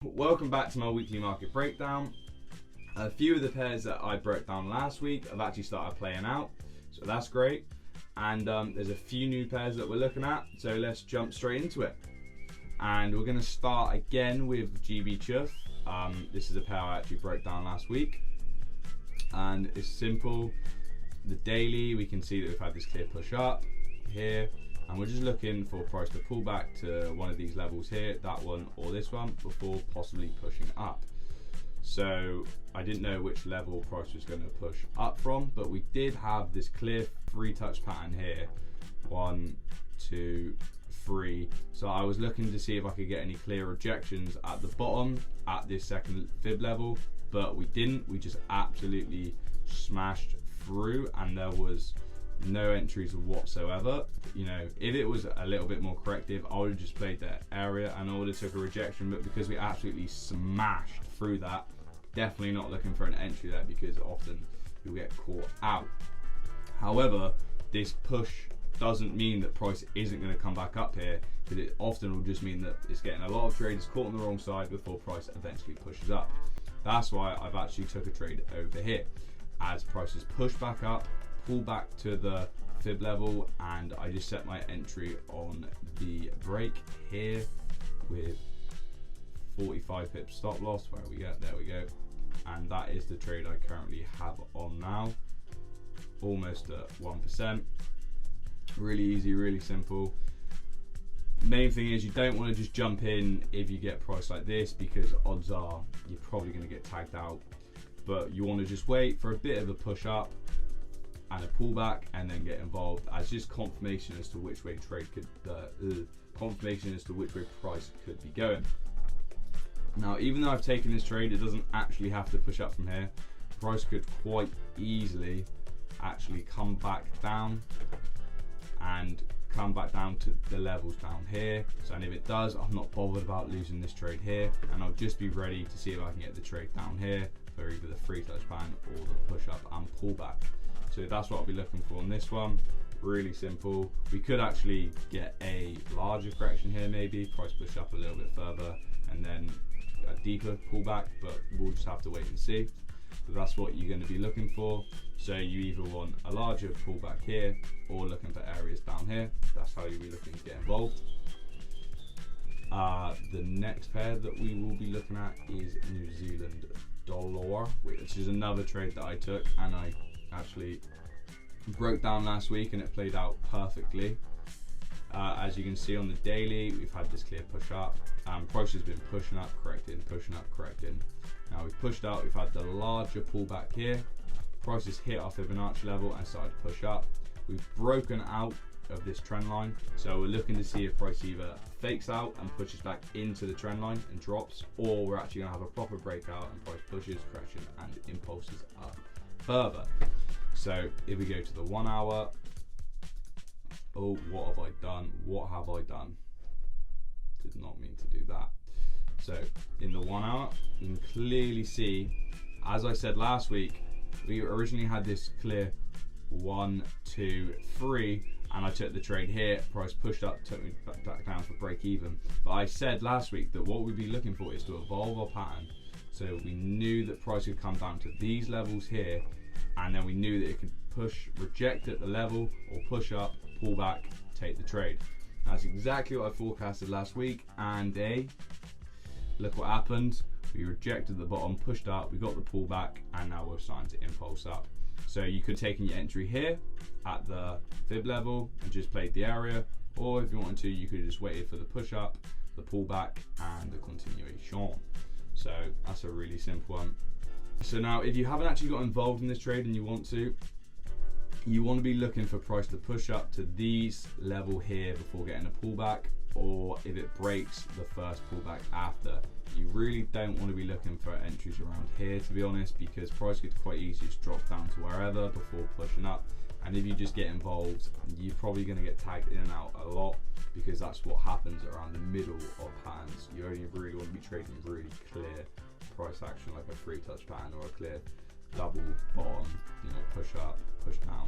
Welcome back to my weekly market breakdown. A few of the pairs that I broke down last week have actually started playing out, so that's great. And there's a few new pairs that we're looking at, so let's jump straight into it. And we're going to start again with GB Chuff. This is a pair I actually broke down last week, and it's simple. The daily, we can see that we've had this clear push up here, and we're just looking for price to pull back to one of these levels here, that one or this one, before possibly pushing up. So I didn't know which level price was going to push up from, but we did have this clear three touch pattern here, 1, 2, 3. So I was looking to see if I could get any clear rejections at the bottom at this second fib level, but we didn't. We just absolutely smashed through, and there was no entries whatsoever. You know, if it was a little bit more corrective, I would have just played that area and I would have took a rejection, but because we absolutely smashed through that, definitely not looking for an entry there, because often you'll get caught out. However, this push doesn't mean that price isn't going to come back up here, because it often will just mean that it's getting a lot of traders caught on the wrong side before price eventually pushes up. That's why I've actually took a trade over here as prices push back up, pull back to the fib level, and I just set my entry on the break here with 45 pips stop loss. Where we go, there we go, and that is the trade I currently have on now, almost at 1%. Really easy, really simple. Main thing is you don't want to just jump in if you get price like this, because odds are you're probably going to get tagged out, but you want to just wait for a bit of a push up and a pullback and then get involved as just confirmation as to which way trade could confirmation as to which way price could be going. Now, even though I've taken this trade, it doesn't actually have to push up from here. Price could quite easily actually come back down and come back down to the levels down here. So, and if it does, I'm not bothered about losing this trade here, and I'll just be ready to see if I can get the trade down here for either the three touch pan or the push up and pullback. So that's what I'll be looking for on this one. Really simple. We could actually get a larger correction here, maybe price push up a little bit further and then a deeper pullback, but we'll just have to wait and see. But that's what you're going to be looking for. So you either want a larger pullback here or looking for areas down here. That's how you'll be looking to get involved. The next pair that we will be looking at is New Zealand dollar, which is another trade that I took and I actually broke down last week, and it played out perfectly. As you can see on the daily, we've had this clear push up. Price has been pushing up, correcting, pushing up, correcting. Now we've pushed out, we've had the larger pullback here. Price has hit our Fibonacci level and started to push up. We've broken out of this trend line, so we're looking to see if price either fakes out and pushes back into the trend line and drops, or we're actually going to have a proper breakout and price pushes, correction, and impulses up further. So if we go to the 1 hour, oh, what have I done? What have I done? Did not mean to do that. So in the 1 hour, you can clearly see, as I said last week, we originally had this clear 1, 2, 3, and I took the trade here. Price pushed up, took me back down for break even. But I said last week that what we'd be looking for is to evolve our pattern. So we knew that price would come down to these levels here, and then we knew that it could push, reject at the level, or push up, pull back, take the trade. That's exactly what I forecasted last week, and look what happened. We rejected the bottom, pushed up, we got the pullback, and now we're starting to impulse up. So you could take in your entry here at the fib level and just played the area, or if you wanted to, you could have just waited for the push up, the pullback, and the continuation. So that's a really simple one. So now, if you haven't actually got involved in this trade and you want to be looking for price to push up to these level here before getting a pullback, or if it breaks the first pullback after. You really don't want to be looking for entries around here, to be honest, because price could quite easily just drop down to wherever before pushing up. And if you just get involved, you're probably going to get tagged in and out a lot, because that's what happens around the middle of patterns. You only really want to be trading really clear price action, like a three touch pattern or a clear double bottom, you know, push up, push down.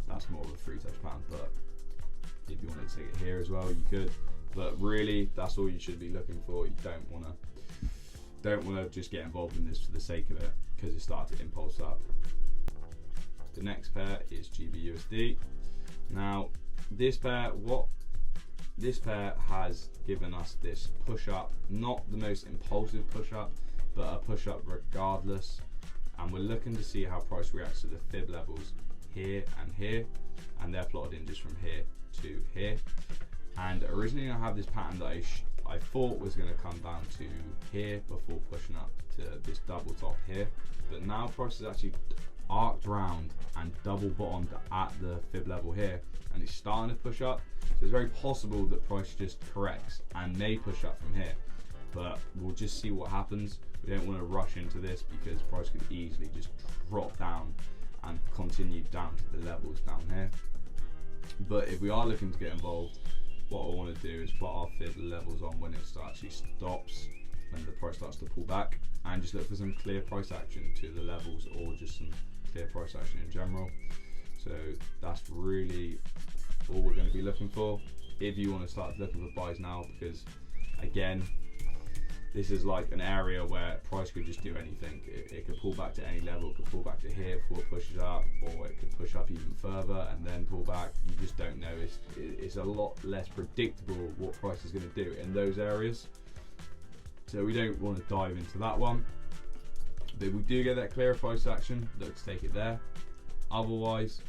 That's more of a three touch pattern, but if you wanted to take it here as well, you could. But really, that's all you should be looking for. You don't want to just get involved in this for the sake of it, because it started to impulse up. The next pair is GBUSD. Now, this pair has given us this push up, not the most impulsive push up, but a push up regardless. And we're looking to see how price reacts to the fib levels here, and they're plotted in just from here to here. And originally I have this pattern that I thought was going to come down to here before pushing up to this double top here, but now price is actually arced round and double bottomed at the fib level here, and it's starting to push up. So it's very possible that price just corrects and may push up from here, but we'll just see what happens. We don't want to rush into this because price could easily just drop down and continue down to the levels down here. But if we are looking to get involved, what I want to do is put our fib levels on when it actually stops, when the price starts to pull back, and just look for some clear price action to the levels, or just some clear price action in general. So that's really all we're going to be looking for if you want to start looking for buys now, because again, this is like an area where price could just do anything. It could pull back to any level, it could pull back to here before it pushes up, or it could push up even further and then pull back. You just don't know. It's a lot less predictable what price is going to do in those areas. So we don't want to dive into that one. But if we do get that clear price action, look to take it there. Otherwise,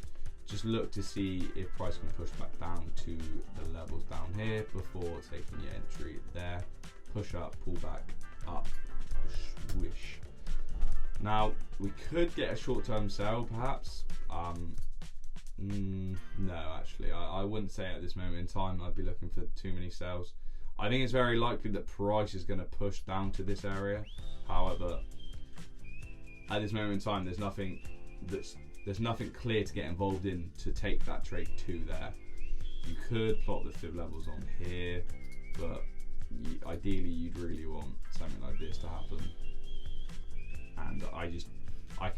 just look to see if price can push back down to the levels down here before taking your entry there. Push up, pull back, up, swish. Now, we could get a short-term sell, perhaps. No, actually, I wouldn't say at this moment in time I'd be looking for too many sells. I think it's very likely that price is going to push down to this area. However, at this moment in time, there's nothing clear to get involved in to take that trade to there. You could plot the fib levels on here, but ideally you'd really want something like this to happen. And I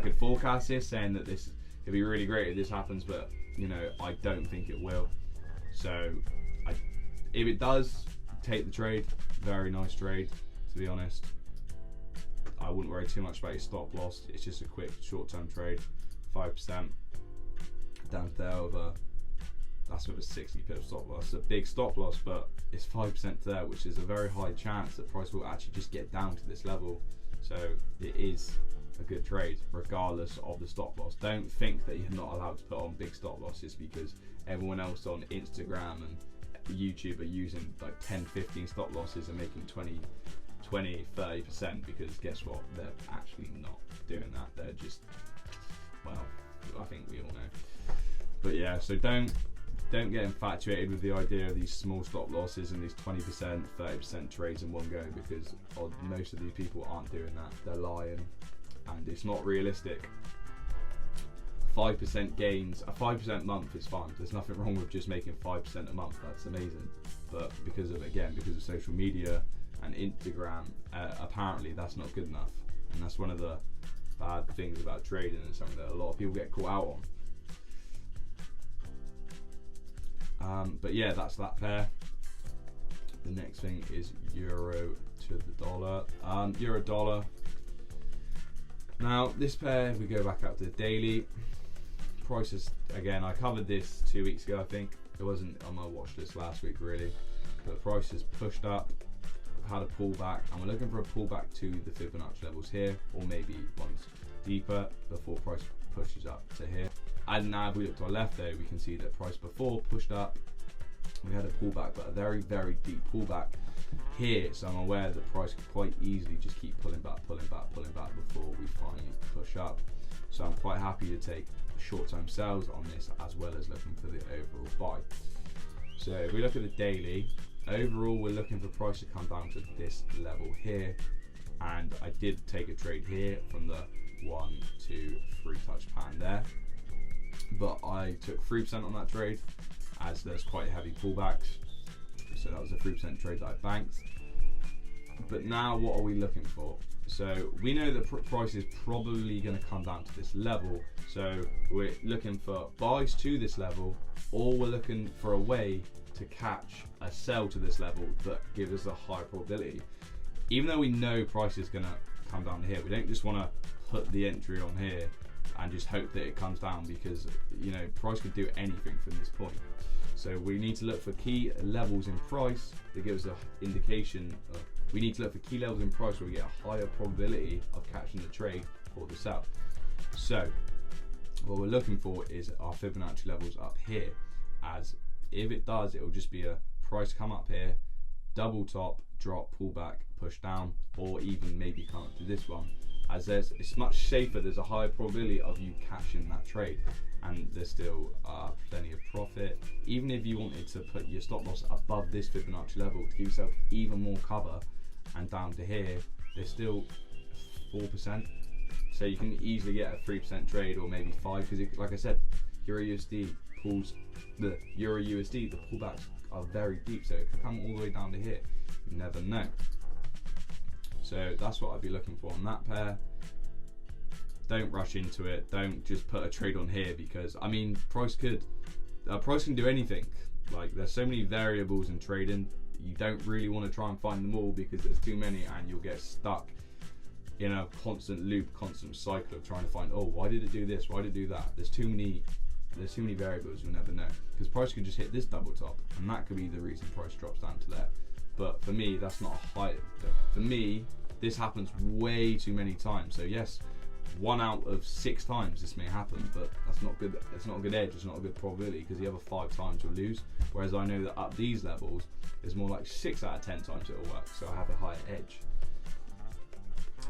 could forecast this, saying that this it'd be really great if this happens, but you know, I don't think it will. So if it does, take the trade. Very nice trade, to be honest. I wouldn't worry too much about your stop loss. It's just a quick short-term trade. 5% down to there over. That's with a 60 pip stop loss. It's a big stop loss, but it's 5% there, which is a very high chance that price will actually just get down to this level. So it is a good trade regardless of the stop loss. Don't think that you're not allowed to put on big stop losses because everyone else on Instagram and YouTube are using like 10-15 stop losses and making 20-30%, because guess what, they're actually not doing that. They're just, well, I think we all know. But yeah, so don't get infatuated with the idea of these small stop losses and these 20%, 30% trades in one go, because most of these people aren't doing that. They're lying, and it's not realistic. 5% gains, a 5% month is fine. There's nothing wrong with just making 5% a month. That's amazing. But because of social media and Instagram, apparently that's not good enough. And that's one of the bad things about trading, and something that a lot of people get caught out on. But yeah, that's that pair. The next thing is euro to the dollar. Euro dollar. Now this pair, if we go back up to the daily, prices again, I covered this 2 weeks ago, I think. It wasn't on my watch list last week really, but prices pushed up, had a pullback, and we're looking for a pullback to the Fibonacci levels here, or maybe ones deeper before price pushes up to here. And now if we look to our left though, we can see that price before pushed up, we had a pullback, but a very, very deep pullback here. So I'm aware that price could quite easily just keep pulling back before we finally push up. So I'm quite happy to take short-term sells on this, as well as looking for the overall buy. So if we look at the daily, overall we're looking for price to come down to this level here, and I did take a trade here from the 1, 2, 3 touch pattern there, but I took 3% on that trade as there's quite heavy pullbacks. So that was a 3% trade that I banked. But now what are we looking for? So we know that price is probably going to come down to this level, so we're looking for buys to this level, or we're looking for a way to to catch a sell to this level that gives us a higher probability. Even though we know price is going to come down here, we don't just want to put the entry on here and just hope that it comes down, because price could do anything from this point. So we need to look for key levels in price that gives us an indication of, we need to look for key levels in price where we get a higher probability of catching the trade or the sell. So what we're looking for is our Fibonacci levels up here, as if it does, it will just be a price come up here, double top, drop, pull back, push down, or even maybe come up to this one, as it's much safer. There's a higher probability of you catching that trade, and there's still plenty of profit. Even if you wanted to put your stop loss above this Fibonacci level to give yourself even more cover, and down to here, there's still 4%. So you can easily get a 3% trade, or maybe 5%, because like I said, Euro USD pulls, the Euro USD, the pullbacks are very deep, so it can come all the way down to here. You never know. So that's what I'd be looking for on that pair. Don't rush into it. Don't just put a trade on here, because I mean, price can do anything. Like, there's so many variables in trading. You don't really want to try and find them all, because there's too many, and you'll get stuck in a constant loop, constant cycle of trying to find, oh, why did it do this? Why did it do that? There's too many variables. You'll never know, because price could just hit this double top, and that could be the reason price drops down to there. But for me, that's not a high. For me, this happens way too many times. So yes, 1 out of 6 times this may happen, but that's not good. It's not a good edge. It's not a good probability, because the other 5 times you'll lose. Whereas I know that up these levels, it's more like 6 out of 10 times it'll work. So I have a higher edge.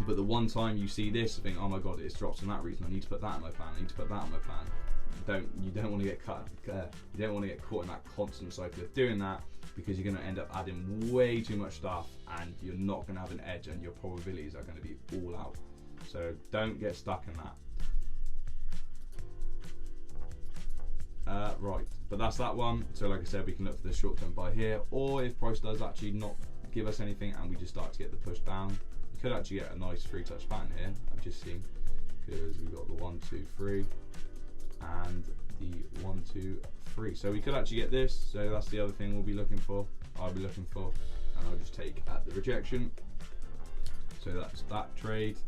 But the one time you see this, you think, oh my god, it's dropped for that reason. I need to put that in my plan. I need to put that in my plan. You don't want to get cut. You don't want to get caught in that constant cycle of doing that, because you're going to end up adding way too much stuff, and you're not going to have an edge, and your probabilities are going to be all out. So don't get stuck in that. Right, but that's that one. So like I said, we can look for the short-term buy here, or if price does actually not give us anything and we just start to get the push down, you could actually get a nice 3-touch pattern here. I've just seen, because we've got the 1, 2, 3 and the 1, 2, 3. So we could actually get this. So that's the other thing we'll be looking for. I'll be looking for, and I'll just take at the rejection. So that's that trade.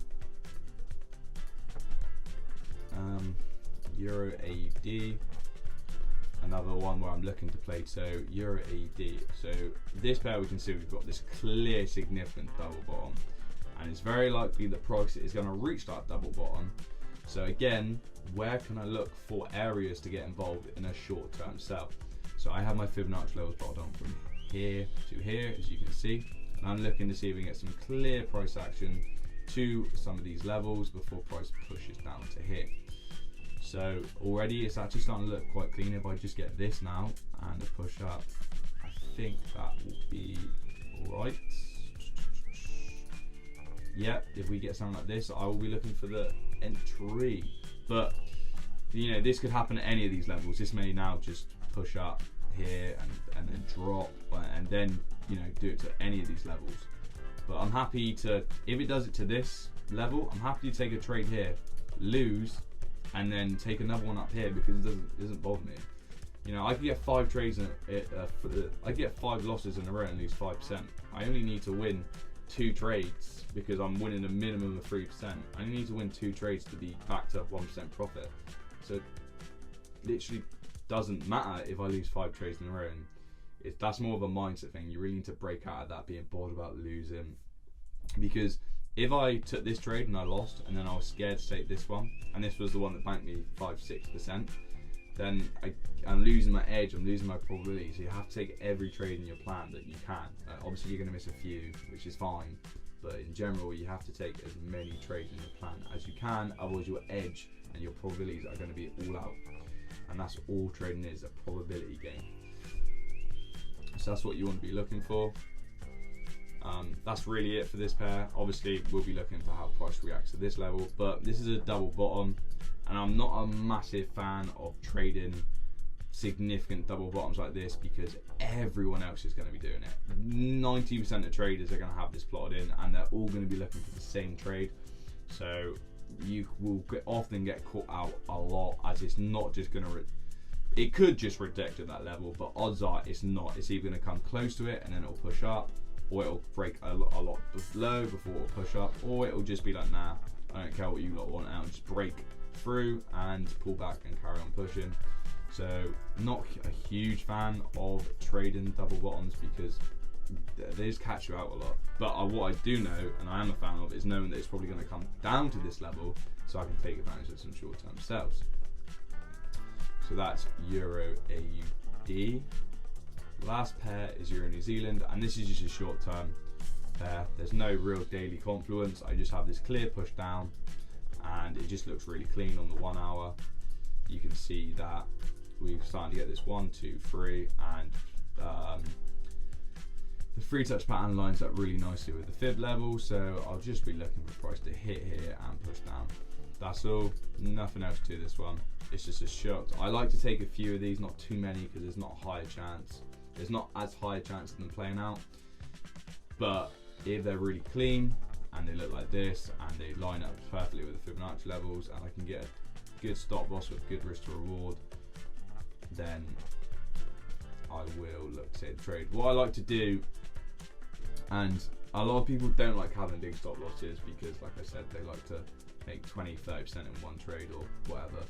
Euro AUD, another one where I'm looking to play. So Euro AUD. So this pair, we can see we've got this clear, significant double bottom, and it's very likely that price is going to reach that double bottom. So again, where can I look for areas to get involved in a short-term sell? So I have my Fibonacci levels plotted on from here to here, as you can see, and I'm looking to see if we can get some clear price action to some of these levels before price pushes down to here. So already it's actually starting to look quite clean. If I just get this now and a push up, I think that will be all right. Yep, if we get something like this, I will be looking for the entry. But this could happen at any of these levels. This may now just push up here and then drop, and then do it to any of these levels. But I'm happy to, if it does it to this level, I'm happy to take a trade here, lose, and then take another one up here, because it doesn't bother me. I could get 5 trades I get 5 losses in a row and lose 5%. I only need to win 2 trades, because I'm winning a minimum of 3%. I only need to win 2 trades to be back to 1% profit. So it literally doesn't matter if I lose 5 trades in a row. And that's more of a mindset thing. You really need to break out of that being bored about losing, because if I took this trade and I lost, and then I was scared to take this one, and this was the one that banked me 5-6%, then I'm losing my edge, I'm losing my probability. So you have to take every trade in your plan that you can. Obviously you're going to miss a few, which is fine, but in general you have to take as many trades in your plan as you can, otherwise your edge and your probabilities are going to be all out. And that's all trading is, a probability game. So that's what you want to be looking for. That's really it for this pair. Obviously we'll be looking for how price reacts to this level, but this is a double bottom, and I'm not a massive fan of trading significant double bottoms like this, because everyone else is going to be doing it. 90% of traders are going to have this plotted in, and they're all going to be looking for the same trade. So you will often get caught out a lot, as it's not just going to it could just reject at that level, but odds are it's not. It's either going to come close to it and then it'll push up, or it'll break a lot low before it'll push up, or it'll just be like, nah, I don't care what you lot want, and it'll just break through and pull back and carry on pushing. So not a huge fan of trading double bottoms because they just catch you out a lot. But what I do know, and I am a fan of, is knowing that it's probably going to come down to this level, so I can take advantage of some short-term sells. So that's Euro AUD. Last pair is Euro New Zealand, and this is just a short-term pair. There's no real daily confluence. I just have this clear push down, and it just looks really clean on the 1 hour. You can see that we're starting to get this 1, 2, 3, and the free touch pattern lines up really nicely with the fib level, so I'll just be looking for price to hit here and push down. That's all, nothing else to this one. It's just a shot. I like to take a few of these, not too many, because there's not a higher chance. There's not as high a chance of them playing out. But if they're really clean and they look like this and they line up perfectly with the Fibonacci levels, and I can get a good stop loss with good risk to reward, then I will look to take the trade. What I like to do, and a lot of people don't like having big stop losses because, like I said, they like to make 20-30% in one trade or whatever.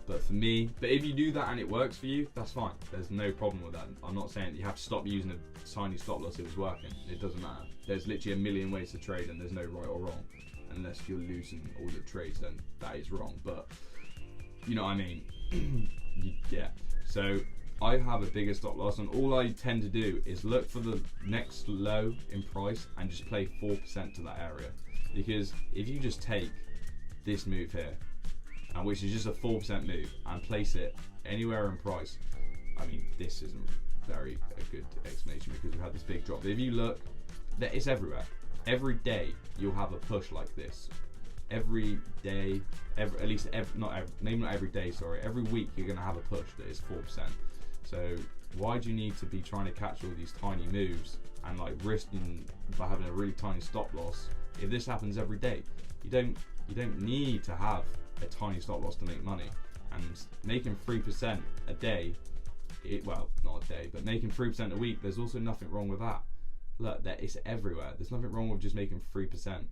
But for me, if you do that and it works for you, that's fine. There's no problem with that. I'm not saying that you have to stop using a tiny stop loss if it's working. It doesn't matter. There's literally a million ways to trade and there's no right or wrong. Unless you're losing all the trades, then that is wrong. But you know what I mean? Yeah. So I have a bigger stop loss, and all I tend to do is look for the next low in price and just play 4% to that area. Because if you just take this move here, and which is just a 4% move, and place it anywhere in price, I mean, this isn't a good explanation because we've had this big drop. But if you look, it's everywhere. Every day you'll have a push like this. Every day, maybe not every day, sorry. Every week you're gonna have a push that is 4%. So why do you need to be trying to catch all these tiny moves and like risking by having a really tiny stop loss if this happens every day? You don't need to have a tiny stop loss to make money, and making 3% a day, well, not a day, but making 3% a week, there's also nothing wrong with that. Look, it's everywhere. There's nothing wrong with just making 3%.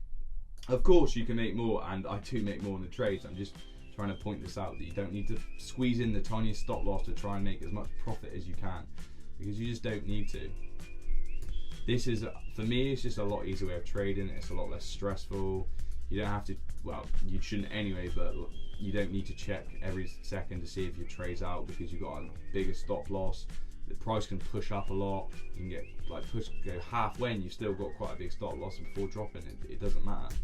Of course you can make more, and I do make more in the trades. I'm just trying to point this out, that you don't need to squeeze in the tiniest stop loss to try and make as much profit as you can, because you just don't need to. This is, for me, it's just a lot easier way of trading. It's a lot less stressful. You don't have to, well, you shouldn't anyway, but you don't need to check every second to see if your trade's out because you've got a bigger stop loss. The price can push up a lot. You can get go halfway and you've still got quite a big stop loss before dropping. It doesn't matter.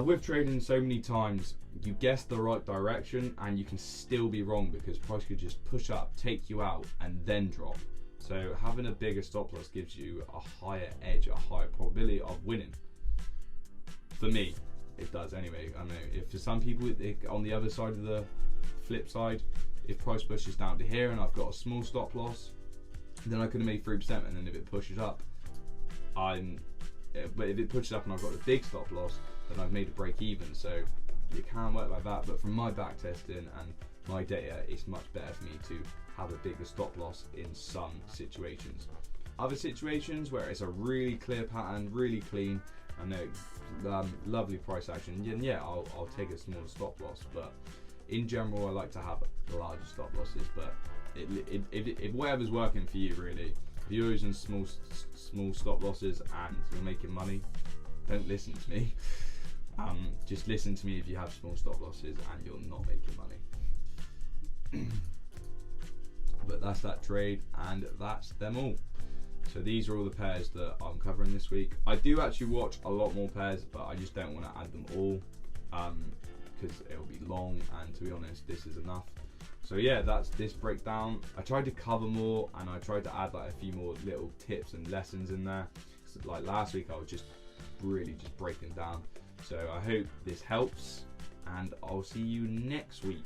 With trading so many times, you guess the right direction and you can still be wrong because price could just push up, take you out, and then drop. So having a bigger stop loss gives you a higher edge, a higher probability of winning. For me, it does anyway. I know if for some people, on the other side of the flip side, if price pushes down to here and I've got a small stop loss, then I could have made 3%, and then if it pushes up, but if it pushes up and I've got a big stop loss, then I've made a break even. So it can work like that, but from my back testing and my data, it's much better for me to have a bigger stop loss in some situations. Other situations where it's a really clear pattern, really clean, I know, lovely price action, yeah, I'll take a smaller stop loss, but in general I like to have larger stop losses. But if whatever's working for you, really, if you're using small stop losses and you're making money, don't listen to me. Just listen to me if you have small stop losses and you're not making money. But that's that trade, and that's them all. So these are all the pairs that I'm covering this week. I do actually watch a lot more pairs, but I just don't want to add them all because it'll be long, and to be honest, this is enough. So yeah, that's this breakdown. I tried to cover more, and I tried to add like a few more little tips and lessons in there. So like last week, I was just really just breaking down. So I hope this helps, and I'll see you next week.